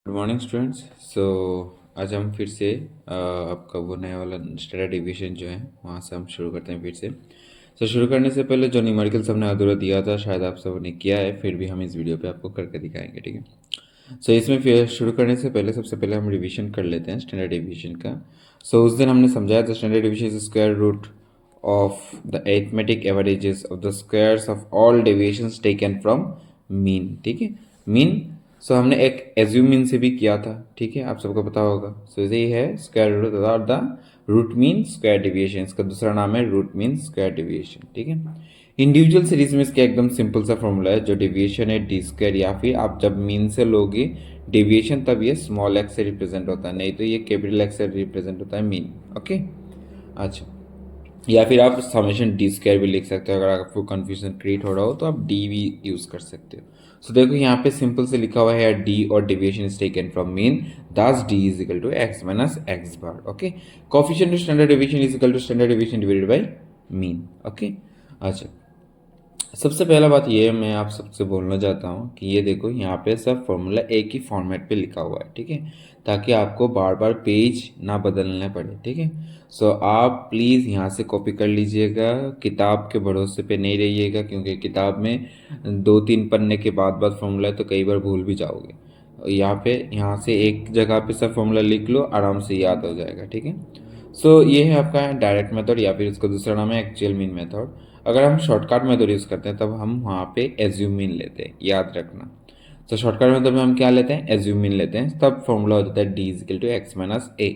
Good morning students. आज हम फिर से आपका वो नया वाला स्टैंडर्ड डिवीजन जो है वहाँ से हम शुरू करते हैं फिर से। शुरू करने से पहले जो न्यूमेरिकल्स हमने अधूरा दिया था शायद आप सबने किया है, फिर भी हम इस वीडियो पे आपको करके दिखाएंगे, ठीक है। इसमें फिर शुरू करने से पहले सबसे पहले हम रिवीजन कर लेते हैं स्टैंडर्ड डिवीजन का। उस दिन हमने समझाया था standard division is square root of the arithmetic averages of the squares of all deviations taken from mean, ठीक है। मीन हमने एक एज्यूम मीन से भी किया था, ठीक है, आप सबको पता होगा। यही है स्क्वायर रूट और the root mean square deviation, इसका दूसरा नाम है रूट मीन स्क्वायर डिविएशन, ठीक है। इंडिविजुअल सीरीज में इसका एकदम सिंपल सा फॉर्मूला है, जो डिविएशन है डी स्क्वायर, या फिर आप जब मीन से लोगे डिविएशन तब ये स्मॉल एक्स से रिप्रेजेंट होता है, नहीं तो ये कैपिटल एक्स से रिप्रेजेंट होता है मीन, ओके। अच्छा, या फिर आप समेशन डी स्क्वायर भी लिख सकते हो, अगर आपको कन्फ्यूजन क्रिएट हो रहा हो तो आप डी भी यूज़ कर सकते हो। देखो यहाँ पे सिंपल से लिखा हुआ है डी और deviation is taken from mean, thus D is equal to x minus x bar, okay. Coefficient to standard deviation is equal to standard deviation divided by mean, okay. अच्छा, सबसे पहला बात ये मैं आप सबसे बोलना चाहता हूँ कि ये देखो यहाँ पे सब फॉर्मूला एक ही फॉर्मेट पे लिखा हुआ है, ठीक है, ताकि आपको बार बार पेज ना बदलने पड़े, ठीक है। आप प्लीज़ यहाँ से कॉपी कर लीजिएगा, किताब के भरोसे पे नहीं रहिएगा, क्योंकि किताब में 2-3 पन्ने के बाद फॉर्मूला है तो कई बार भूल भी जाओगे। यहाँ से एक जगह पे सब फॉर्मूला लिख लो, आराम से याद हो जाएगा, ठीक है। ये है आपका डायरेक्ट मेथड, या फिर इसका दूसरा नाम है एक्चुअल मीन मेथड। अगर हम शॉर्टकट मेथड यूज़ करते हैं तब हम वहाँ पे एज्यूम मीन लेते हैं, याद रखना। शॉर्टकट मेथड में हम क्या लेते हैं, एज्यूम मीन लेते हैं, तब फॉर्मूला हो जाता है D is equal to x minus A.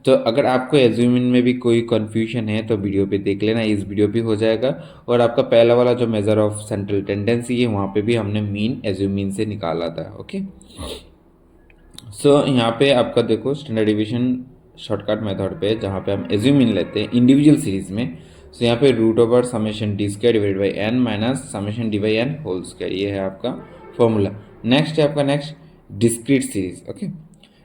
अगर आपको एज्यूम मीन में भी कोई कन्फ्यूजन है तो वीडियो पे देख लेना, इस वीडियो पे हो जाएगा। और आपका पहला वाला जो मेजर ऑफ सेंट्रल टेंडेंसी है वहाँ पे भी हमने मीन एज्यूम मीन से निकाला था, ओके। यहाँ पे आपका देखो स्टैंडर्ड डिवीजन शॉर्टकट मेथड पे, जहाँ पे हम एज्यूम मीन लेते हैं इंडिविजुअल सीरीज में, यहाँ पे root over summation D square divide by N minus summation D by N whole square, ये है आपका फॉर्मूला। नेक्स्ट है आपका discrete series, okay.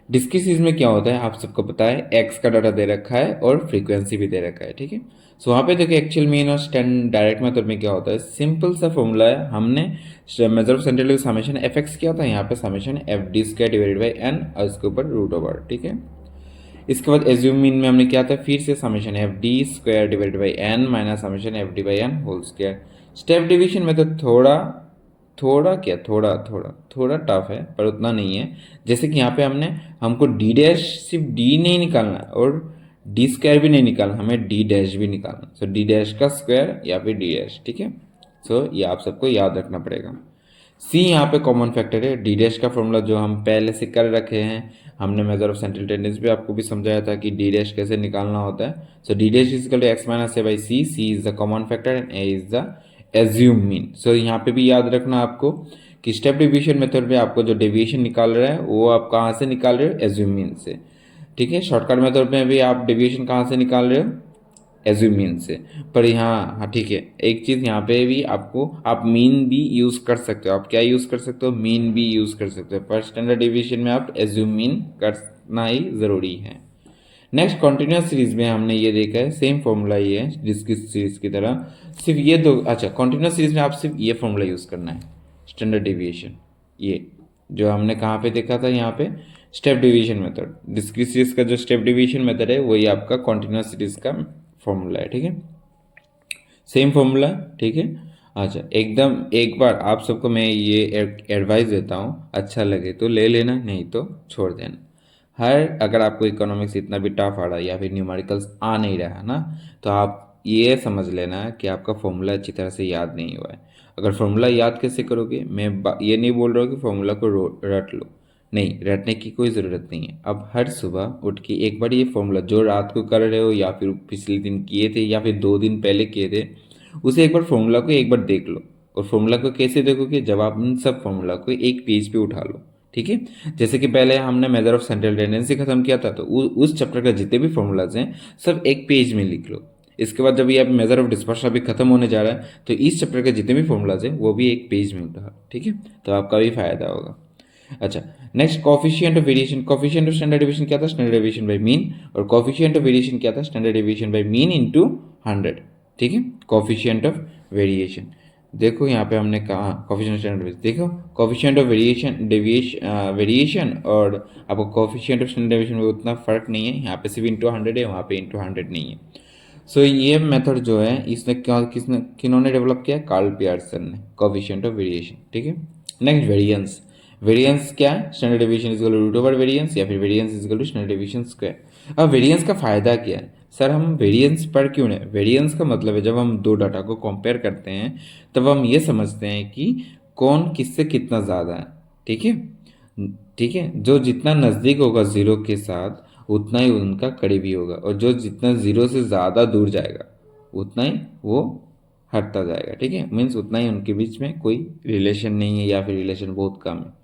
Discrete series में क्या होता है आप सबको पता है, एक्स का डाटा दे रखा है और फ्रीक्वेंसी भी दे रखा है, ठीक है। वहाँ पे देखो एक्चुअल मीन और स्टैंड डायरेक्ट मेथड में क्या होता है, सिंपल सा फॉर्मूला है, हमने measure of central summation F X किया था, यहाँ पे summation F D square divided by N और इसके ऊपर रूट ओवर, ठीक है। इसके बाद एज्यूम मीन में हमने क्या था, फिर से summation F D square divided by N minus summation F D by N whole square. Step division में तो थोड़ा टफ है, पर उतना नहीं है। जैसे कि यहाँ पे हमको डी डैश सिर्फ डी नहीं निकालना और डी स्क्वायर भी नहीं निकालना, हमें डी डैश भी निकालना। डी डैश का स्क्वायर या फिर डी डैश, ठीक है। ये आप सबको याद रखना पड़ेगा। सी यहाँ पे कॉमन फैक्टर है, डी डैश का फॉर्मूला जो हम पहले से कर रखे हैं, हमने मेजर ऑफ सेंट्रल टेंडेंसी भी आपको भी समझाया था कि डी डैश कैसे निकालना होता है। D dash is equal to x minus A by C, C is the common factor and A is the assume mean. यहाँ पे भी याद रखना आपको कि स्टेप डिवीजन मेथड में आपको जो डेविएशन निकाल रहा है वो आप कहाँ से निकाल रहे हो, एज्यूम मीन से, ठीक है। शॉर्टकट मेथड में भी आप डेविएशन कहाँ से निकाल रहे हो, एज्यूम मीन से। पर यहाँ हाँ ठीक है, एक चीज़ यहाँ पे भी आपको, आप मीन भी यूज़ कर सकते हो, आप क्या यूज़ कर सकते हो, मीन भी यूज़ कर सकते हो, पर स्टैंडर्ड डिवीजन में आप एज्यूम मीन करना ही ज़रूरी है। नेक्स्ट कॉन्टिन्यूस सीरीज में हमने ये देखा है, सेम फॉर्मूला ही है डिस्क्रीट सीरीज की तरह, सिर्फ ये दो। अच्छा, कॉन्टिन्यूस सीरीज में आप सिर्फ ये फॉर्मूला यूज़ करना है, स्टैंडर्ड डिविएशन, ये जो हमने कहाँ पे देखा था, यहाँ पे step division method. Discrete series का जो स्टेप डिवीजन मेथड है वही आपका कॉन्टिन्यूस सीरीज का फॉर्मूला है, ठीक है, सेम फॉर्मूला, ठीक है। अच्छा, एकदम एक बार आप सबको मैं ये एडवाइस देता हूँ, अच्छा लगे तो ले लेना, नहीं तो छोड़ देना। अगर आपको इकोनॉमिक्स इतना भी टफ आ रहा है या फिर न्यूमेरिकल्स आ नहीं रहा ना, तो आप ये समझ लेना कि आपका फॉर्मूला अच्छी तरह से याद नहीं हुआ है। अगर फॉर्मूला याद कैसे करोगे, मैं ये नहीं बोल रहा हूँ कि फॉर्मूला को रट लो, नहीं, रटने की कोई ज़रूरत नहीं है। अब हर सुबह उठ के एक बार ये फॉर्मूला जो रात को कर रहे हो या फिर पिछले दिन किए थे या फिर 2 दिन पहले किए थे, उसे एक बार फॉर्मूला को एक बार देख लो। और फॉर्मूला को कैसे देखोगे, जब आप इन सब फॉर्मूला को एक पेज पे उठा लो, ठीक है। जैसे कि पहले हमने मेजर ऑफ सेंट्रल टेंडेंसी खत्म किया था, तो उस चैप्टर का जितने भी फॉर्मूलाज हैं सब एक पेज में लिख लो। इसके बाद जब ये मेजर ऑफ डिस्पर्शन अभी खत्म होने जा रहा है, तो इस चैप्टर के जितने भी फॉर्मूलाज हैं वो भी एक पेज में उठा, ठीक है, तो आपका भी फायदा होगा। अच्छा, next coefficient of variation. Coefficient of standard deviation क्या था, स्टैंडर्ड डेविएशन बाय मीन, और कॉफिशिएंट ऑफ वेरिएशन क्या था, standard deviation by mean into 100, ठीक है, कॉफिशिएंट ऑफ वेरिएशन। देखो यहाँ पे हमने कहा कोफिशिएंट स्टैंडर्ड डेविएशन, देखो कोफिशिएंट ऑफ वेरिएशन और आपको कोफिशिएंट ऑफ स्टैंडर्ड डेविएशन में उतना फर्क नहीं है, यहाँ पे सिर्फ इंटू 100 है, वहाँ पे इंटू 100 नहीं है। सो ये मेथड जो है इसने क्या किन्होंने डेवलप किया? कार्ल पियर्सन ने, कोफिशिएंट ऑफ वेरिएशन। ठीक है, नेक्स्ट वेरिएंस। वेरिएंस क्या है? Standard deviation is equal to root over variance या फिर variance is equal to standard deviation square. अब वेरिएंस का फायदा क्या है? सर हम वेरिएंस पढ़ क्यों नहीं? वेरिएंस का मतलब है जब हम दो डाटा को कंपेयर करते हैं तब हम ये समझते हैं कि कौन किससे कितना ज़्यादा है। ठीक है, ठीक है, जो जितना नज़दीक होगा ज़ीरो के साथ उतना ही उनका करीबी होगा, और जो जितना ज़ीरो से ज़्यादा दूर जाएगा उतना ही वो हटता जाएगा। ठीक है, मीन्स उतना ही उनके बीच में कोई रिलेशन नहीं है या फिर रिलेशन बहुत कम है।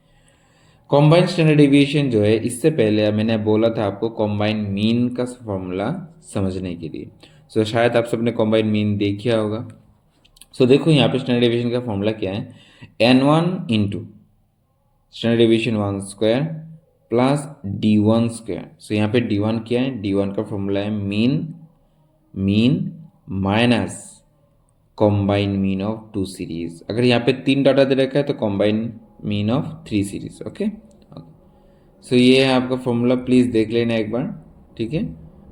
कॉम्बाइन स्टैंडर्ड डेविएशन जो है, इससे पहले मैंने बोला था आपको कॉम्बाइन मीन का फॉर्मूला समझने के लिए। सो शायद आप सबने कॉम्बाइन मीन देखा होगा। सो देखो यहाँ पे स्टैंडर्ड डेविएशन का फॉर्मूला क्या है? n1 into standard deviation 1 square plus d1 square. So यहाँ पे d1 क्या है? d1 का फॉर्मूला है mean minus combine mean of 2 series. अगर यहाँ पे 3 डाटा दे रखा है तो combine mean of 3 series. Okay, so ये है आपका फॉर्मूला, प्लीज़ देख लेना एक बार। ठीक है,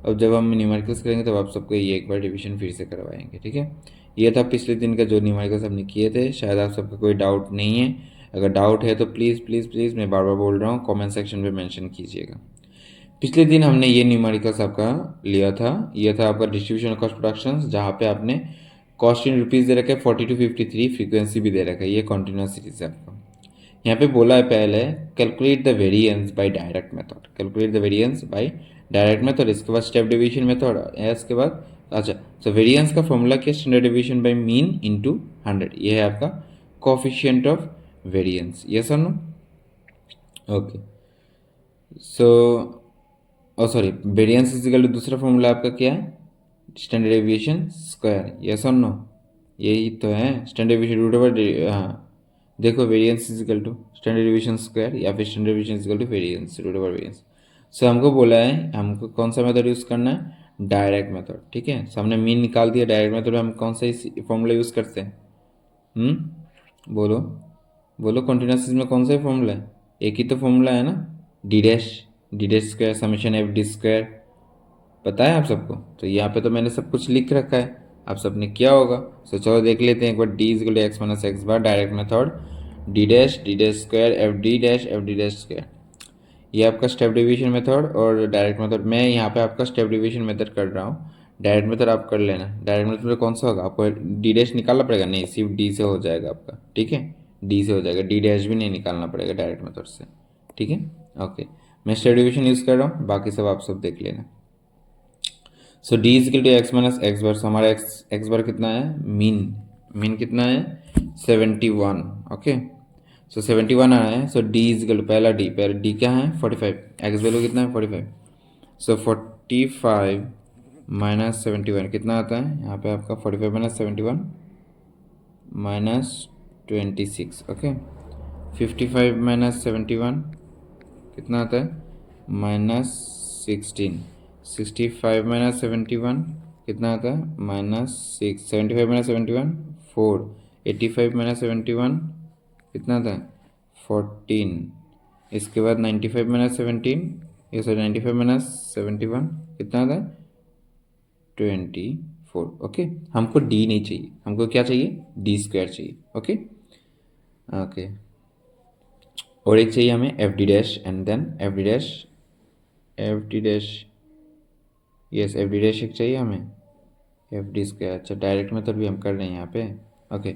अब जब हम न्यूमेरिकल्स करेंगे तब आप सबको ये एक बार रिवीजन फिर से करवाएंगे। ठीक है, ये था पिछले दिन का जो न्यूमेरिकल्स हमने किए थे। शायद आप सबका कोई डाउट नहीं है, अगर डाउट है तो प्लीज़ प्लीज़ प्लीज़, मैं बार बार बोल रहा हूँ, कमेंट सेक्शन में मेंशन कीजिएगा। पिछले दिन हमने ये न्यूमेरिकल्स आपका लिया था, ये था आपका डिस्ट्रीब्यूशन ऑफ कॉस्ट प्रोडक्शन, जहाँ पे आपने कॉस्ट इन रुपीज़ दे रखा है 40 to 53, फ्रीक्वेंसी भी दे रखा है, ये कॉन्टिन्यूस सीरीज है आपका। यहाँ पे बोला है पहले calculate the variance by direct method, calculate the variance by direct method, इसके बाद स्टेप डिवीजन मेथड है, इसके बाद अच्छा। सो वेरिएंस का फॉर्मूला क्या? Standard division by mean into 100, ये है आपका कोफिशिएंट ऑफ वेरिएंस। यस और no? Okay, so oh sorry, variance is equal to दूसरा फॉर्मूला आपका क्या है? Standard deviation square. यस और नो? यही तो है स्टैंडर्ड डेविएशन रूट ओवर, हाँ देखो variance is equal to standard deviation square या फिर standard deviation is equal to variance root over variance. So हमको बोला है हमको कौन सा मेथड यूज़ करना है? Direct method. ठीक है, सो हमने मीन निकाल दिया, डायरेक्ट मेथड में हम कौन सा फॉर्मूला यूज़ करते हैं? बोलो बोलो, कॉन्टिन्यूस में कौन सा फॉर्मूला है? एक ही तो फॉर्मूला है ना, D dash square summation F D square, पता है आप सबको? तो यहाँ पे तो मैंने सब कुछ लिख रखा है, आप सबने किया होगा। सो चलो देख लेते हैं एक बार। D is equal to x minus x bar, direct method D dash square F D dash square, ये आपका स्टेप डिवीजन मेथड और डायरेक्ट मेथड। मैं यहाँ पे आपका स्टेप डिवीजन मेथड कर रहा हूँ, डायरेक्ट मेथड आप कर लेना। डायरेक्ट मेथड कौन सा होगा? आपको डी डैश निकालना पड़ेगा? नहीं, सिर्फ डी से हो जाएगा आपका। ठीक है, डी से हो जाएगा, डी डैश भी नहीं निकालना पड़ेगा डायरेक्ट मेथड से। ठीक है, ओके, मैं स्टेप डिवीजन यूज़ कर रहा हूँ, बाकी सब आप सब देख लेना। So D is equal to x minus x bar, so हमारा एक्स बार कितना है? मीन कितना है? 71। ओके, सो 71 आ रहा है। So D is equal to पहला डी क्या है? 45। एक्स वैल्यू कितना है? 45। सो 45 माइनस 71 कितना आता है? यहाँ पे आपका 45 माइनस 71 माइनस 26। ओके, 55 माइनस 71 कितना आता है? माइनस 16। 65 माइनस 71 कितना आता है? माइनस 6। 75 माइनस 71 4। 85 माइनस 71 कितना आता है? 14। इसके बाद 95 माइनस 17, ये सॉरी 95 माइनस 71 कितना आता है? 24। ओके, हमको डी नहीं चाहिए, हमको क्या चाहिए? डी स्क्वायर चाहिए। ओके ओके, और एक चाहिए हमें F D dash and then F D dash yes, F D dash एक चाहिए हमें, एफ डी स्क्वायर। अच्छा, डायरेक्ट मेथड भी हम कर रहे हैं यहाँ पे। ओके,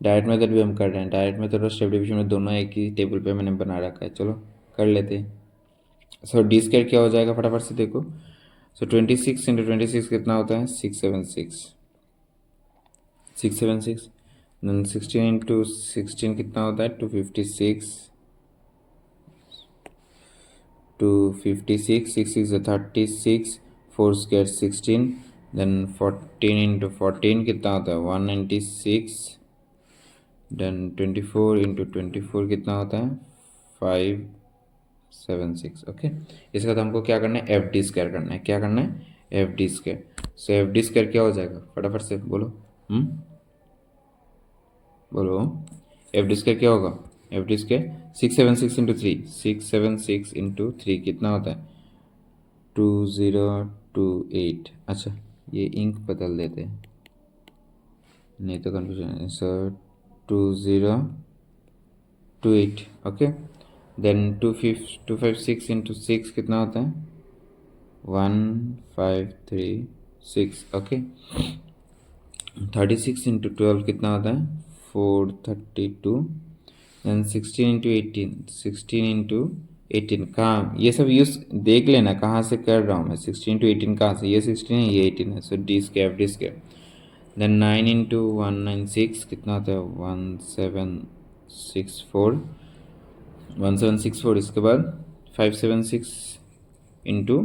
डायरेक्ट मेथड भी हम कर रहे हैं, डायरेक्ट मेथड और स्टेप डिवीजन में दोनों एक ही टेबल पे मैंने बना रखा है, चलो कर लेते हैं। सो डी स्क्वायर क्या हो जाएगा फटाफट से देखो। सो 26 इंटू 26 कितना होता है? 676। देन 16 इंटू 16 कितना होता है? 256। 256, 6 6 36, 4 स्क्वायर 16, देन 14 इंटू 14 कितना होता है? 196, देन 24 इंटू 24 कितना होता है? 576। ओके, इसके बाद हमको क्या करना है? एफ डी स्क्वायर करना है। क्या करना है? F D square. So F D square क्या हो जाएगा? फटाफट से बोलो। बोलो एफ डी स्क्वायर क्या होगा, F D square 676 into three, 676 into three कितना होता है 2028। अच्छा ये इंक बदल देते हैं नहीं तो कन्फ्यूजन है। Sir 2028 okay. Then 256 into six कितना होता है 1536 ओके। 36 इंटू 12 कितना होता है 432। देन 16 इंटू 18, 16 इंटू 18 कहाँ, ये सब यूज देख लेना कहाँ से कर रहा हूँ मैं। 16 इंटू 18 कहाँ से, ये 16 है ये 18 है, so D square D square. Then 9 into 196 कितना होता है 1764, 1764। इसके बाद 576 इंटू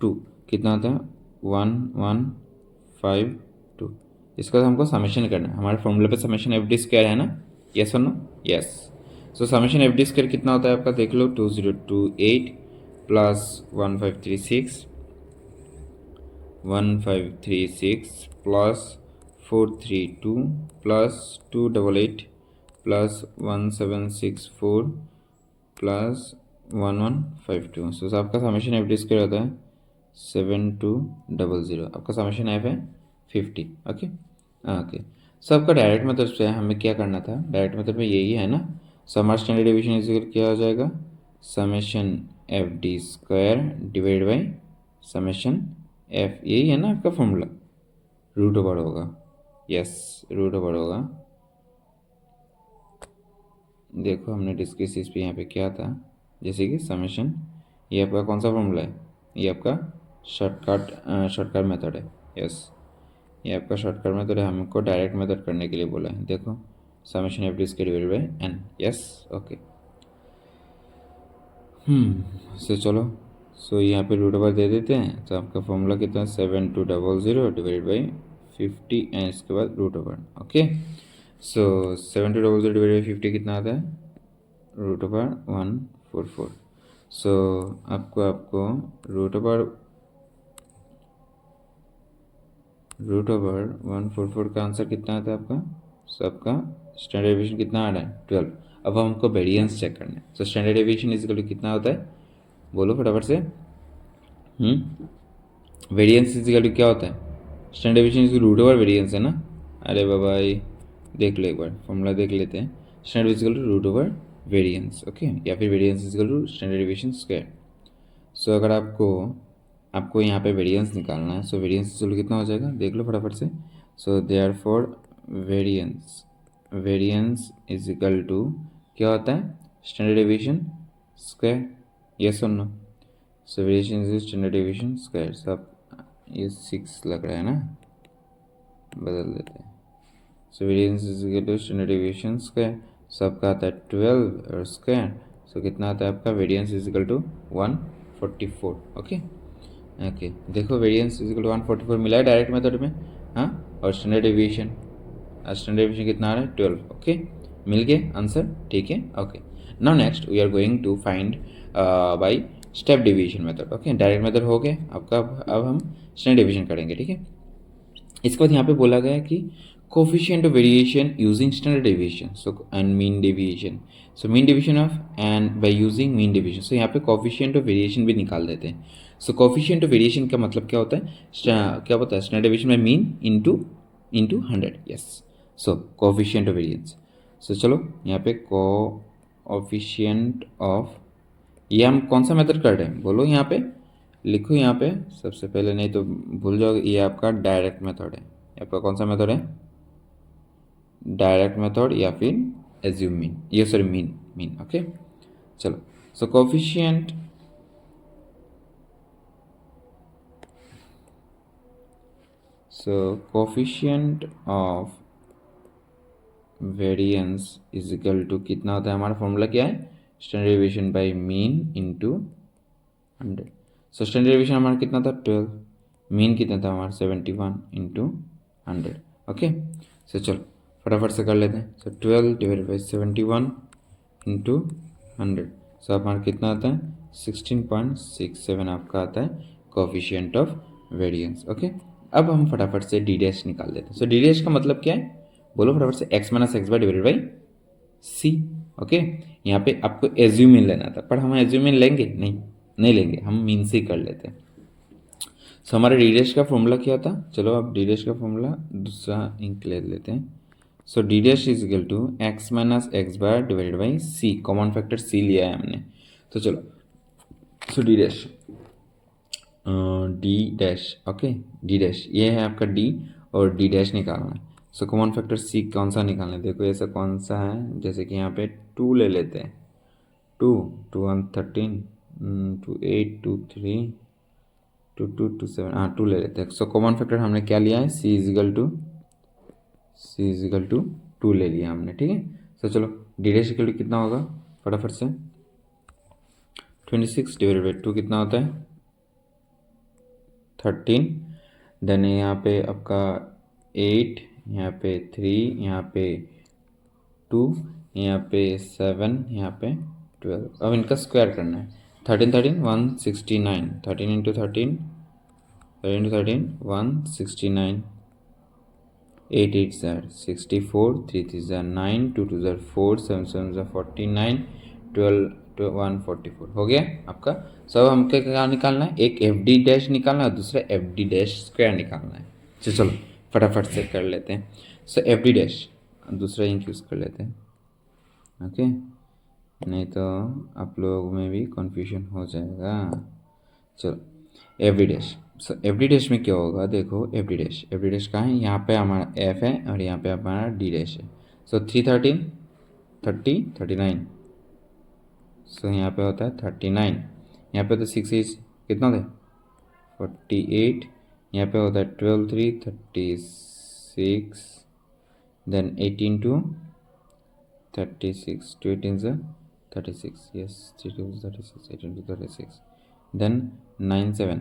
टू कितना होता है 1152। इसका हमको समेशन करना है, हमारे फॉर्मूले पे समेशन एफ डी स्क्वायर है ना, यस और no, yes. So summation F D square कितना होता है आपका देख लो 2028 plus 1536 plus 432 plus 288 plus 1764 plus 1152। So आपका समेशन एफ डी स्क्वायर होता है 7200। आपका समेशन एफ है 50 ओके ओके। सो आपका डायरेक्ट मेथड से हमें क्या करना था, डायरेक्ट मेथड में यही है ना। सो हमारा स्टैंडर्ड डेविएशन इक्वल क्या हो जाएगा summation F D square divide by summation F, यही है ना आपका फॉर्मूला, रूट ओवर होगा, यस रूट ओवर होगा। देखो हमने डिस्कस इस पे यहाँ पे क्या था, जैसे कि समेशन, ये आपका कौन सा फॉर्मूला है, ये आपका शॉर्टकट मेथड है, यस ये आपका शॉर्टकट मेथड है। हमको डायरेक्ट मेथड करने के लिए बोला है, देखो summation F D square divided by N, yes okay. So चलो सो यहाँ पे रूट ओवर दे देते हैं, तो आपका फॉर्मूला कितना है 7200 डिवाइडेड बाई 50 एंड इसके बाद root over okay. So 7200 divided by 50 कितना आता है रूट ओवर 144। सो आपको रूट ओवर 144 का आंसर कितना आता है आपका, सो आपका स्टैंडर्ड डेविएशन कितना आ रहा है 12। अब हमको वेरिएंस चेक करना है। So standard deviation is equal to कितना होता है बोलो फटाफट से, वेरिएंस इज इक्वल टू क्या होता है, standard deviation is root over variance है ना। अरे बाबा देख लो एक बार फॉर्मूला देख लेते हैं, standard is equal to root over variance okay, या फिर variance is equal to standard deviation square. So अगर आपको यहाँ पे वेरिएंस निकालना है, so variance is equal to कितना हो जाएगा देख लो फटाफट से। So therefore variance is equal to क्या होता है स्टैंडर्ड डेविएशन स्क्वायर, यस और no. So variation is standard deviation square. सब ये 6 लग रहा है ना, बदल देते हैं। So variance is equal to standard deviation square, सबका आता है 12 और स्क्वायर, सो कितना आता है आपका variance is equal to 144 okay okay. देखो वेरिएंस इज इक्वल टू 144 मिला है डायरेक्ट मेथड में, हाँ, और स्टैंडर्ड डेविएशन कितना आ रहा है 12 ओके, मिल गए आंसर, ठीक है okay. Now next we are going to find by step deviation method okay. Direct method हो गए आपका, अब हम स्टैंडर्ड डेविएशन करेंगे, ठीक है। इसके बाद यहाँ पे बोला गया है कि coefficient of variation using standard deviation so and mean deviation, so mean deviation of and by using mean deviation. So यहाँ पे कोफिशिएंट ऑफ वेरिएशन भी निकाल देते हैं। सो कोफिशिएंट ऑफ वेरिएशन का मतलब क्या होता है, क्या होता है स्टैंडर्ड डेविएशन में mean into 100, yes. So coefficient of variance, so चलो यहाँ पे कोफिशिएंट ऑफ, ये हम कौन सा मेथड कर रहे हैं बोलो, यहाँ पे लिखो, यहाँ पे सबसे पहले, नहीं तो भूल जाओगे, ये आपका डायरेक्ट मेथड है। आपका कौन सा मेथड है डायरेक्ट मेथड या फिर एज्यूम मीन, ये सॉरी मीन ओके। चलो so coefficient of variance is equal to कितना होता है, हमारा फॉर्मूला क्या है standard deviation by mean into 100। So standard deviation हमारा कितना था 12, मीन कितना था हमारा 71 इंटू 100 ओके। सो चलो फटाफट से कर लेते हैं। सो 12 डिवाइडेड बाई 71 इंटू 100, सो हमारा कितना आता है 16.67 आपका आता है कोफिशिएंट ऑफ वेरिएंस ओके। अब हम फटाफट से डी डैश निकाल देते हैं। सो डी डैश का मतलब क्या है बोलो फटाफट से, X minus x bar divided by C. Okay, यहाँ पे आपको एज्यूमिन लेना था, पर हम एज्यूमिन लेंगे नहीं लेंगे, हम मीन से ही कर लेते हैं। सो हमारे डी डैश का फॉर्मूला क्या था, चलो अब डी डैश का फॉर्मूला दूसरा इंक ले लेते हैं। So D dash is equal to x minus x bar divided by C, common factor C लिया है हमने। तो चलो, so D dash D dash, okay D dash ये है आपका डी और डी डैश निकालना है। सो कॉमन फैक्टर सी कौन सा निकालना है, देखो ऐसा कौन सा है, जैसे कि यहाँ पे 2 ले लेते हैं, 2 2 1 13 2 8 2 3 2 2 2 7, हाँ 2 ले लेते हैं। सो कॉमन फैक्टर हमने क्या लिया है, सी इजिकल टू 2 ले लिया हमने, ठीक है। सो चलो डी डैश इक्वल टू कितना होगा फटाफट से, 26 डिवाइडेड बाई 2 कितना होता है 13, देन यहाँ पे आपका 8, यहाँ पे 3, यहाँ पे 2, यहाँ पे 7, यहाँ पे 12। अब इनका स्क्वायर करना है, 13 13 169, 13 इंटू 13 169, 8 8 ज़ार 64, 3 3 ज़ार 9, 2 2 ज़ार 4, 7 7 ज़ार 49, 12 144 हो गया आपका। सब हमको क्या निकालना है, एक एफ डी डैश निकालना है, दूसरा एफ डी डैश स्क्वायर निकालना है। चलो फटाफट से कर लेते हैं। सो एफ डी डैश दूसरा इंक यूज़ कर लेते हैं, ओके, नहीं तो आप लोगों में भी कन्फ्यूजन हो जाएगा। चलो एफ डी डैश, सो एफ डी डैश में क्या होगा, देखो एफ डी डैश कहाँ है, यहाँ पे हमारा एफ है और यहाँ पे हमारा डी डैश है। सो 3 13 30 39, सो यहाँ पे होता है 39, यहाँ पे तो 6 इज कितना थे 48, यहाँ पे होता है 12 3 36, then 18 2 36, 2 18 is 36, yes 3 2 is 36, 18 2 36, then 9 7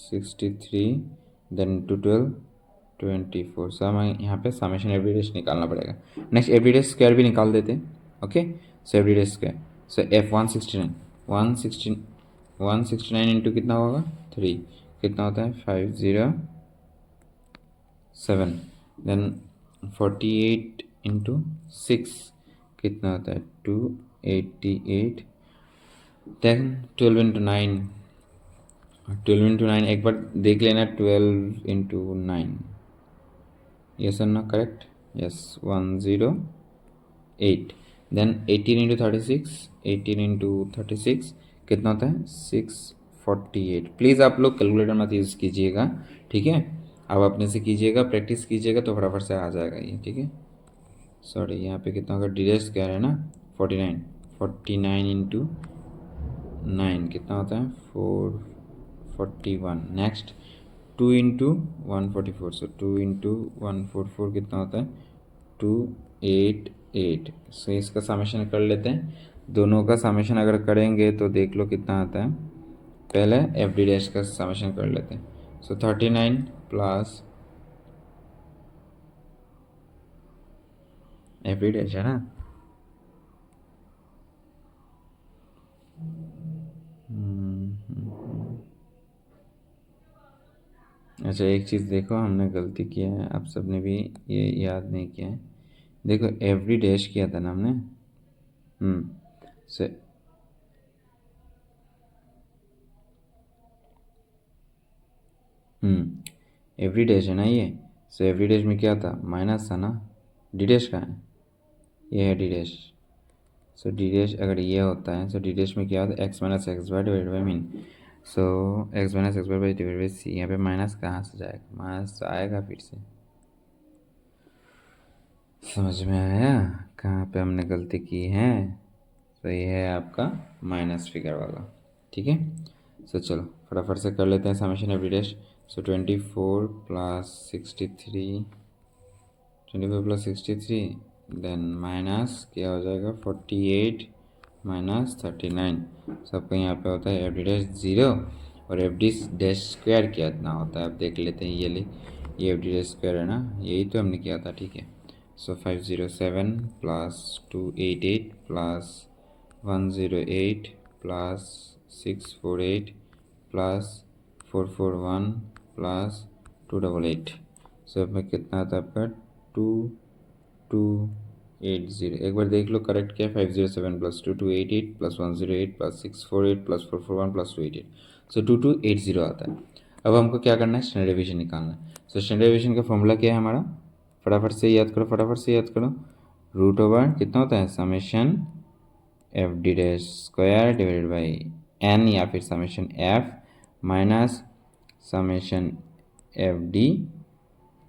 63, then 2 12 24। So हमें यहाँ पे समेशन एवरीडेज निकालना पड़ेगा। नेक्स्ट एवरीडेज स्क्वायर भी निकाल देते हैं, ओके। सो एवरीडेज स्क्वायर, सो एफ 169 इंटू कितना होगा 3, कितना होता है 507, देन 48 इंटू 6 कितना होता है 288, देन 12 इंटू 9, 12 इंटू 9 एक बार देख लेना, 12 इंटू 9, यस और no correct, yes 108, then 18 into 36, 18 into 36 कितना होता है 648। प्लीज़ आप लोग कैलकुलेटर मत यूज़ कीजिएगा, ठीक है, आप अपने से कीजिएगा, प्रैक्टिस कीजिएगा तो फटाफट से आ जाएगा ये, ठीक है। सॉरी यहाँ पे कितना होगा, डी डैश क्या है ना 49, 49 इंटू 9 कितना होता है 441, नेक्स्ट 2 इंटू 144, सो 2 इंटू 144 कितना होता है 288। सो इसका समेशन कर लेते हैं, दोनों का समेशन अगर करेंगे तो देख लो कितना आता है। पहले एफ डी डैश का समेशन कर लेते हैं, सो 39 प्लस एफ डी डैश है ना, अच्छा एक चीज़ देखो, हमने गलती किया है, आप सबने भी ये याद नहीं किया है। देखो एवरी डैश किया था ना हमने, से एवरी डैश है ना ये, सो एवरी डैश में क्या था माइनस था ना, डी डैश का है, ये है डी डैश। सो डी डैश अगर ये होता है, सो डी डैश में क्या होता है x minus x bar divide by mean, so x minus x bar by divide by C. यहाँ पे माइनस कहाँ से जाएगा, माइनस आएगा फिर से, समझ में आया कहाँ पे हमने गलती की है। तो ये है आपका माइनस फिगर वाला, ठीक है। सो चलो फटाफट से कर लेते हैं समेशन एवरी डैश। सो 24 प्लस 63, 24 प्लस 63, देन माइनस क्या हो जाएगा 48 माइनस 39। सबका यहाँ पे होता है एफ डी डैश 0 और एफ डी डैश स्क्वायर कितना होता है, अब देख लेते हैं। ये एफ डी डैश स्क्वायर है ना, यही तो हमने किया था, ठीक है। सो 507 plus 288 plus 108 plus 648 plus 441 plus 288। सो में कितना आता है आपका 2280, एक बार देख लो करेक्ट क्या है। 507 plus 2288 plus 108 plus 648 plus 441 plus 288, सो 2280 आता है। अब हमको क्या करना है, स्टैंडर्ड डेविएशन निकालना है। सो स्टैंडर्ड डेविएशन का फॉर्मूला क्या है हमारा, फटाफट से याद करो, फटाफट से याद करो। रूट ओवर कितना होता है, summation F D dash square divided by n, या फिर summation f minus summation F D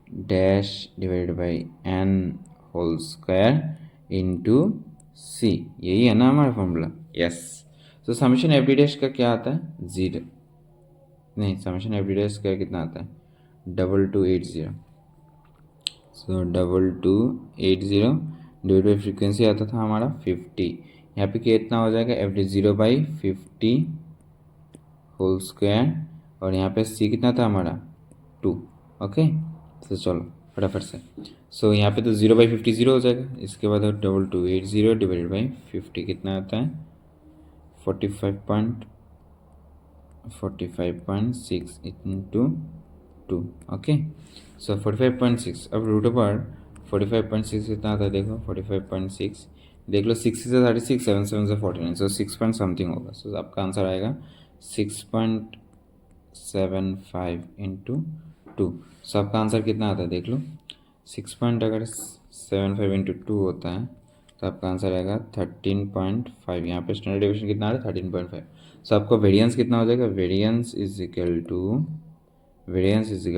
dash divided by N whole square into C, यही है ना हमारा फॉर्मूला। यस। तो समेशन एफ डी डैश का क्या आता है, 0 नहीं, समेशन एफ डी डैश का कितना आता है, 2280। सो 2280 डिवाइड बाई फ्रीक्वेंसी आता था हमारा 50, यहाँ पे कितना हो जाएगा, एफ डी 0/50 होल स्क्वायर, और यहाँ पे सी कितना था हमारा 2। ओके, तो चलो फटाफट से। सो यहाँ पे तो 0/50 0 हो जाएगा। इसके बाद 2280 डिवाइडेड बाई 50 कितना आता है, 45.6 इंटू 2। ओके, सो 45.6। अब रूट ओवर 45.6 कितना आता है, देखो 45.6, देख लो 6 से 36, 7 7 से 49, सो 6 पॉइंट समथिंग होगा। सो आपका आंसर आएगा 6.75 इंटू 2। सो आपका आंसर कितना आता है, देख लो 6 पॉइंट अगर 75 इंटू 2 होता है तो आपका आंसर आएगा 13.5। यहाँ पे स्टैंडर्ड डेविएशन कितना आ रहा है, 13.5। सो आपको वेरिएंस कितना हो जाएगा, variance is equal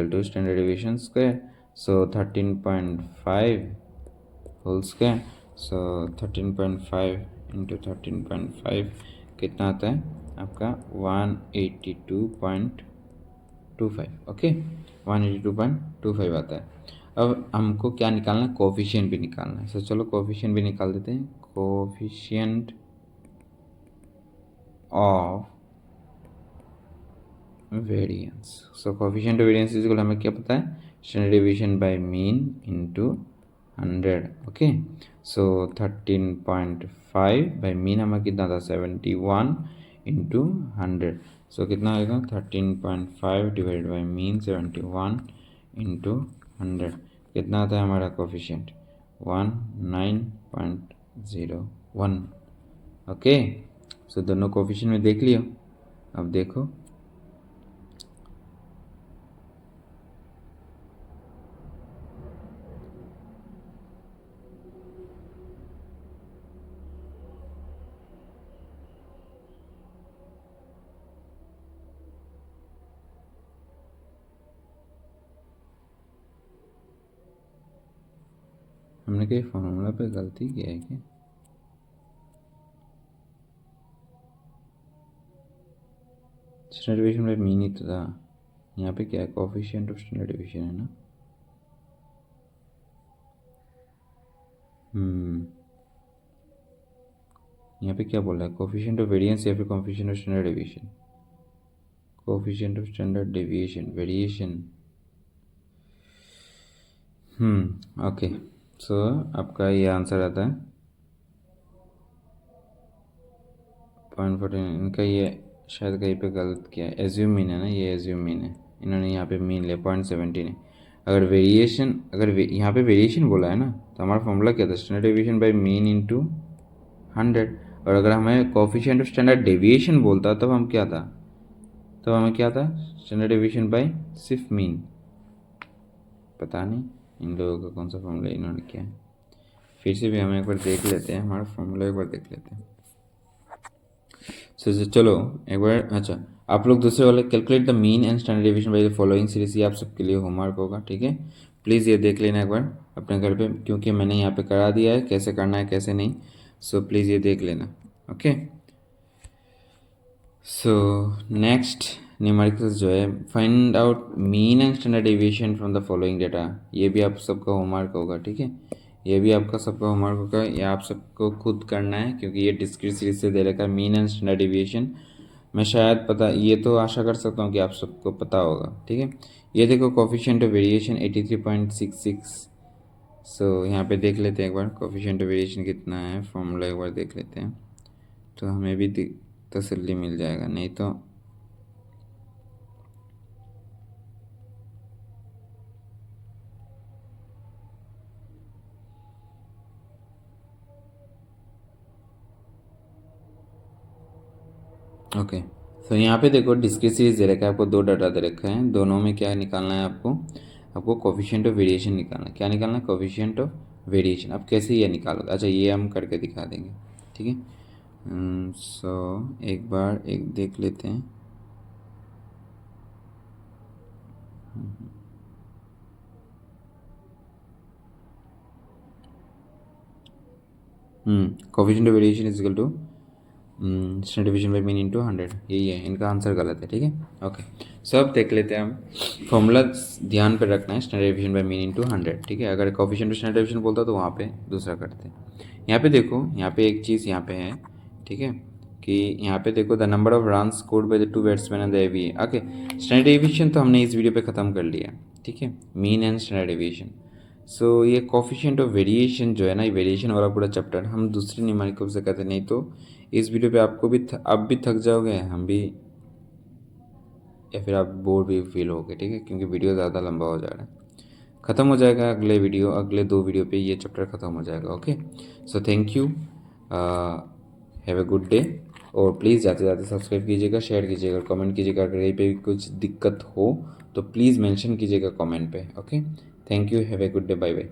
to standard deviation square, so 13.5 whole square. So 13.5 into 13.5 कितना आता है आपका, 182.25। ओके, 182.25 आता है। अब हमको क्या निकालना है, कोफिशिएंट भी निकालना है। सो चलो कोफिशिएंट भी निकाल देते हैं। Coefficient of variance, so coefficient of variance is equal, हमें क्या पता है, standard deviation by mean into 100। Okay, so 13.5 by mean हमें कितना था, 71 इंटू 100। सो कितना आएगा, 13.5 डिवाइड बाई मीन 71 इंटू 100, कितना आता है हमारा कोफिशिएंट, 19.01। ओके, सो दोनों कोफिशिएंट में देख लियो। अब देखो हमने कहीं फॉर्मूला पे गलती किया है क्या, स्टैंडर्ड डेविएशन बाय मीन ही तो था। यहाँ पे क्या है, कोफिशिएंट ऑफ स्टैंडर्ड डेविएशन है ना। यहाँ पे क्या बोल रहा है, कोफिशिएंट ऑफ वेरिएंस या फिर coefficient of standard deviation, coefficient of standard deviation variation. Okay, so आपका ये आंसर आता है 0.14। इनका ये शायद कहीं पे गलत किया है, एज्यूम मीन है ना, ये एज्यूम मीन है, इन्होंने यहाँ पे मीन लिया 0.17 है। अगर वेरिएशन, यहाँ पे वेरिएशन बोला है ना, तो हमारा फॉर्मूला क्या था, standard deviation by mean into 100। और अगर हमें कोफिशिएंट ऑफ स्टैंडर्ड डेविएशन बोलता तब हम क्या था, तब हमें क्या था, स्टैंडर्ड डेविएशन बाय सिर्फ मीन। पता नहीं इन लोगों का कौन सा फॉर्मूला इन्होंने किया है। फिर से भी हम एक बार देख लेते हैं, हमारा फॉर्मूला एक बार देख लेते हैं। सो चलो एक बार, अच्छा आप लोग दूसरे वाले, calculate the mean and standard deviation by the following series, ये आप सबके लिए होमवर्क होगा, ठीक है। प्लीज़ ये देख लेना एक बार अपने घर पे, क्योंकि मैंने यहाँ पे करा दिया है कैसे करना है कैसे नहीं। सो प्लीज़ ये देख लेना। ओके, सो नेक्स्ट न्यूमेरिकल्स जो है, find out mean and standard deviation from the following data, ये भी आप सबका होमवर्क होगा, ठीक है। ये भी आपका सबका होमवर्क होगा, ये आप सबको खुद करना है, क्योंकि ये डिस्क्रीट सीरीज से दे रखा है मीन एंड स्टैंडर्ड डेविएशन। मैं शायद पता, ये तो आशा कर सकता हूँ कि आप सबको पता होगा, ठीक है। ये देखो कोफिशिएंट ऑफ वेरिएशन 83.66। सो यहाँ पे देख लेते हैं एक बार कोफिशिएंट ऑफ वेरिएशन कितना है, फॉर्मूला एक बार देख लेते हैं तो हमें भी तसल्ली मिल जाएगा, नहीं तो ओके, तो यहाँ पे देखो डिस्क्रीट सीरीज दे रखा है आपको, दो डाटा दे रखा है, दोनों में क्या निकालना है आपको कोफिशिएंट ऑफ वेरिएशन निकालना है। क्या निकालना है? Coefficient of variation. अब कैसे ये निकालोगे? अच्छा, ये हम करके दिखा देंगे, ठीक है। सो एक बार एक देख लेते हैं। Coefficient of variation is equal to standard division by mean into 100, यही है, इनका आंसर गलत है, ठीक है। ओके, सब देख लेते हैं हम। फॉर्मूला ध्यान पे रखना है, standard division by mean into 100, ठीक है। अगर कोफिशिएंट टू स्टैंडर्ड डिवीजन बोलता तो वहाँ पे दूसरा करते। यहाँ पे देखो, यहाँ पे एक चीज़ यहाँ पे है, ठीक है, कि यहाँ पे देखो the number of run scored by the two batsman and the AV. Okay, standard division तो हमने इस वीडियो पे ख़त्म कर लिया, ठीक है, मीन एंड स्टैंडर्ड डिवीजन। सो ये कोफिशिएंट ऑफ वेरिएशन जो है ना, ये वेरिएशन वाला पूरा चैप्टर हम दूसरे न्यूमेरिकल से करते, नहीं तो इस वीडियो पे आपको भी आप भी थक जाओगे, हम भी, या फिर आप बोर भी फील होगे, ठीक है, क्योंकि वीडियो ज़्यादा लंबा हो जा रहा है। ख़त्म हो जाएगा अगले वीडियो, अगले 2 वीडियो पे ये चैप्टर ख़त्म हो जाएगा। Okay, so thank you, have a good day. और प्लीज़ जाते जाते सब्सक्राइब कीजिएगा, शेयर कीजिएगा, कमेंट कीजिएगा। अगर कहीं पे भी कुछ दिक्कत हो तो प्लीज़ मेंशन कीजिएगा कमेंट पे। Okay, thank you, have a good day, bye bye.